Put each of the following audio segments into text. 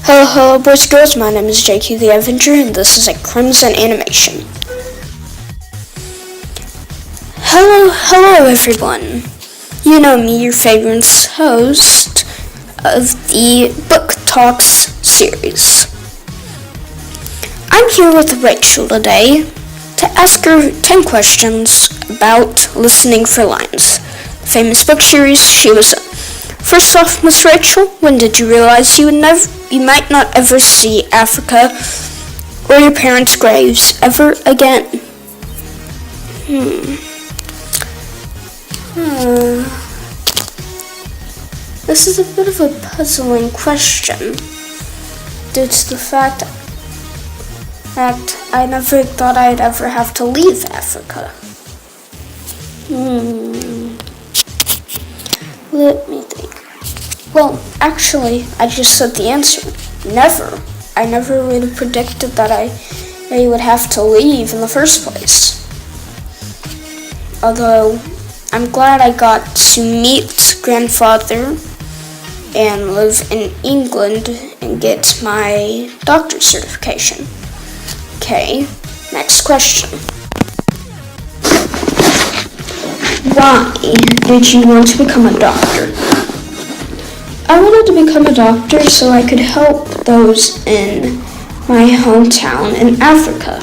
Hello, hello, boys and girls. My name is JQ the Avenger, and this is a Crimson Animation. Hello, everyone. You know me, your favorite host of the Book Talks series. I'm here with Rachel today to ask her 10 questions about listening for lines, the famous book series she was in. First off, Miss Rachel, when did you realize you might not ever see Africa or your parents' graves ever again? This is a bit of a puzzling question due to the fact that I never thought I'd ever have to leave Africa. Let me think. Well, actually, I just said the answer. Never. I never would have predicted that I would have to leave in the first place. Although, I'm glad I got to meet grandfather and live in England and get my doctor's certification. Okay, next question. Why did you want to become a doctor? I wanted to become a doctor so I could help those in my hometown in Africa.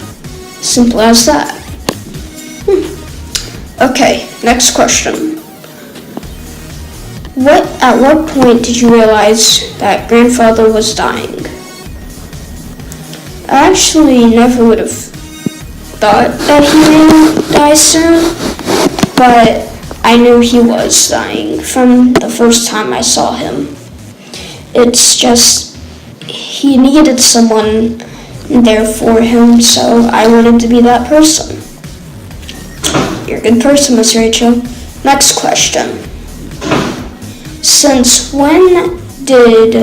Simple as that. Okay, next question. At what point did you realize that grandfather was dying? I actually never would have thought that he may die soon, but I knew he was dying from the first time I saw him. It's just, he needed someone there for him, so I wanted to be that person. You're a good person, Miss Rachel. Next question. Since when did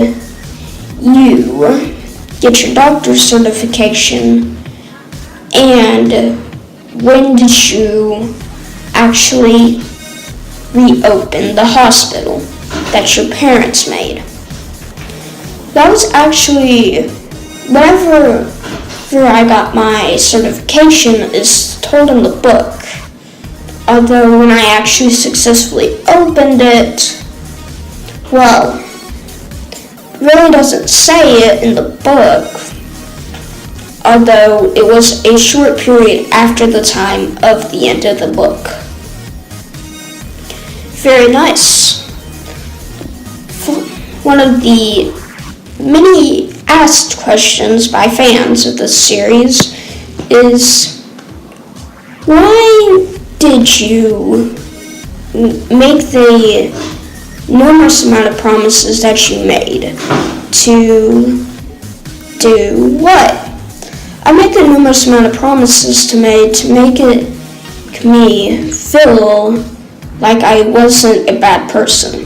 you get your doctor's certification, and when did you actually reopen the hospital that your parents made? That was actually whenever I got my certification is told in the book. Although when I actually successfully opened it, well, really doesn't say it in the book, although it was a short period after the time of the end of the book. Very nice. One of the many asked questions by fans of this series is, why did you make the numerous amount of promises that you made to do what? I made the numerous amount of promises to make me feel like I wasn't a bad person.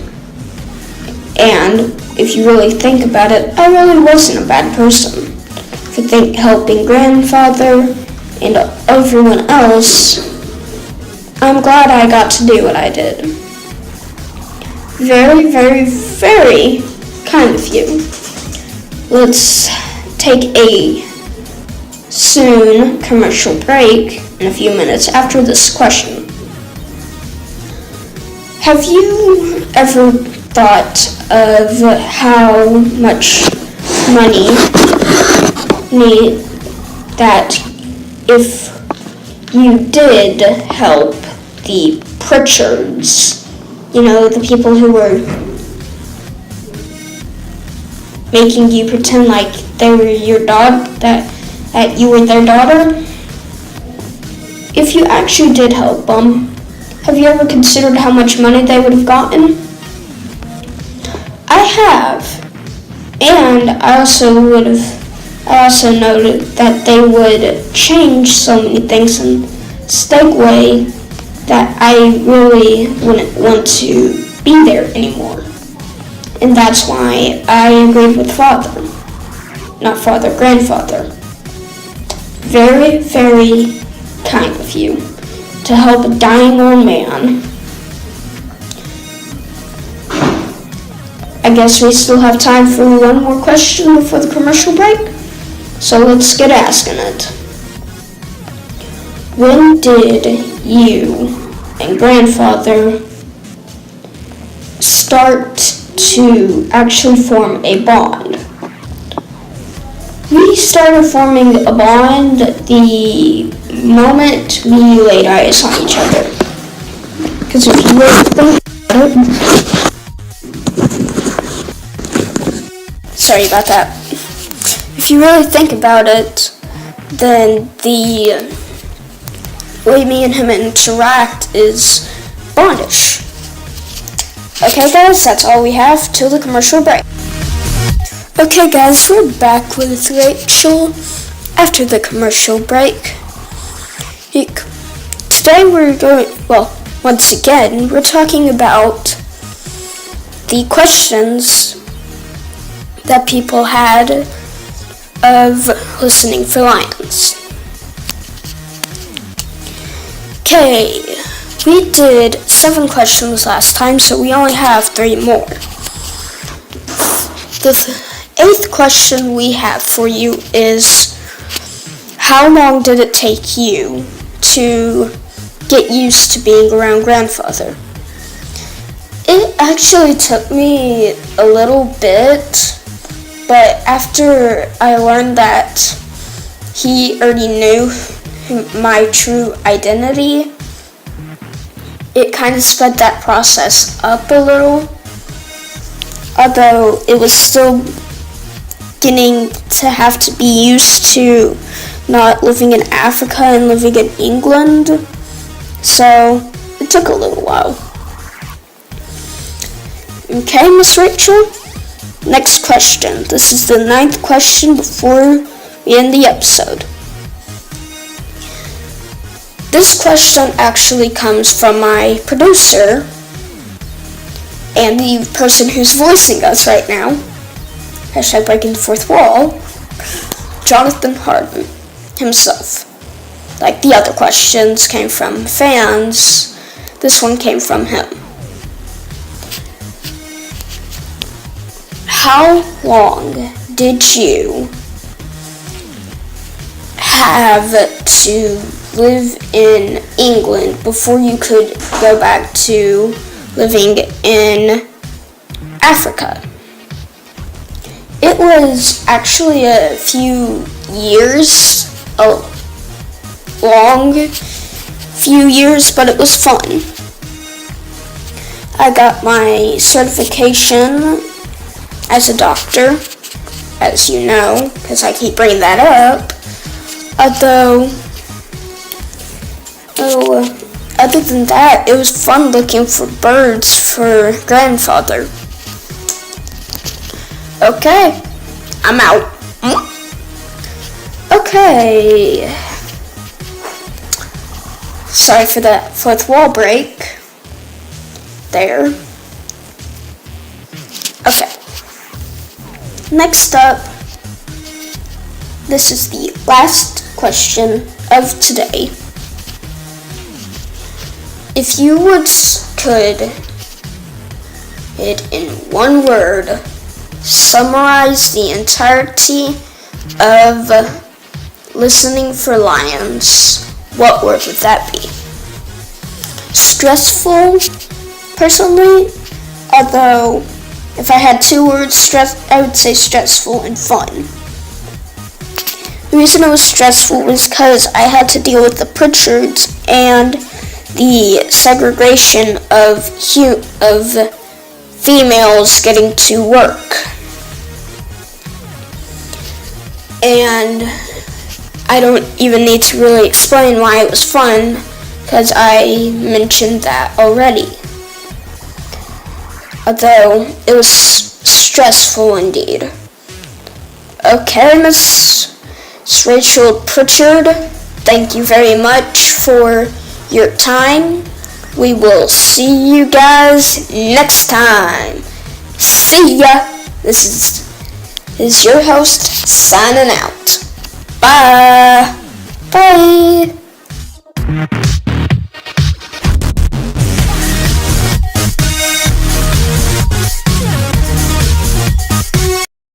And if you really think about it, I really wasn't a bad person for helping grandfather and everyone else. I'm glad I got to do what I did. Very, very, very kind of you. Let's take a soon commercial break in a few minutes after this question. Have you ever thought of how much money that if you did help the Pritchards, you know, the people who were making you pretend like they were your daughter, that you were their daughter, if you actually did help them, have you ever considered how much money they would have gotten? I have, and I also noted that they would change so many things in Stegway that I really wouldn't want to be there anymore. And that's why I agreed with grandfather. Very, very kind of you to help a dying old man. I I guess we still have time for one more question before the commercial break. So let's get asking it. When did you and grandfather start to actually form a bond? We started forming a bond the moment we laid eyes on each other. Because if you really think about it, sorry about that. If you really think about it, then the way me and him interact is bondish. Okay guys, that's all we have till the commercial break. Okay guys, we're back with Rachel after the commercial break. Today once again, we're talking about the questions that people had of listening for lions. Okay, we did 7 questions last time, so we only have 3 more. The 8th question we have for you is, how long did it take you to get used to being around grandfather? It actually took me a little bit, but after I learned that he already knew my true identity, it kind of sped that process up a little. Although it was still getting to have to be used to not living in Africa and living in England, so it took a little while. Okay, Miss Rachel? Next question. This is the 9th question before we end the episode. This question actually comes from my producer and the person who's voicing us right now, hashtag breaking the fourth wall, Jonathan Harden himself. Like the other questions came from fans, this one came from him. How long did you have to live in England before you could go back to living in Africa? It was actually a few years, a long few years, but it was fun. I got my certification as a doctor, as you know, because I keep bringing that up. Although, other than that, it was fun looking for birds for grandfather. Okay, I'm out. Okay. Sorry for that fourth wall break there. Okay. Next up, this is the last question of today. If you could, in one word, summarize the entirety of listening for lions, what word would that be? Stressful, personally, although if I had 2 words, I would say stressful and fun. The reason it was stressful was because I had to deal with the Pritchards and the segregation of females getting to work. And I don't even need to really explain why it was fun, because I mentioned that already. Although it was stressful indeed. Okay, Miss Rachel Pritchard, thank you very much for your time. We will see you guys next time. See ya. This is your host signing out. Bye.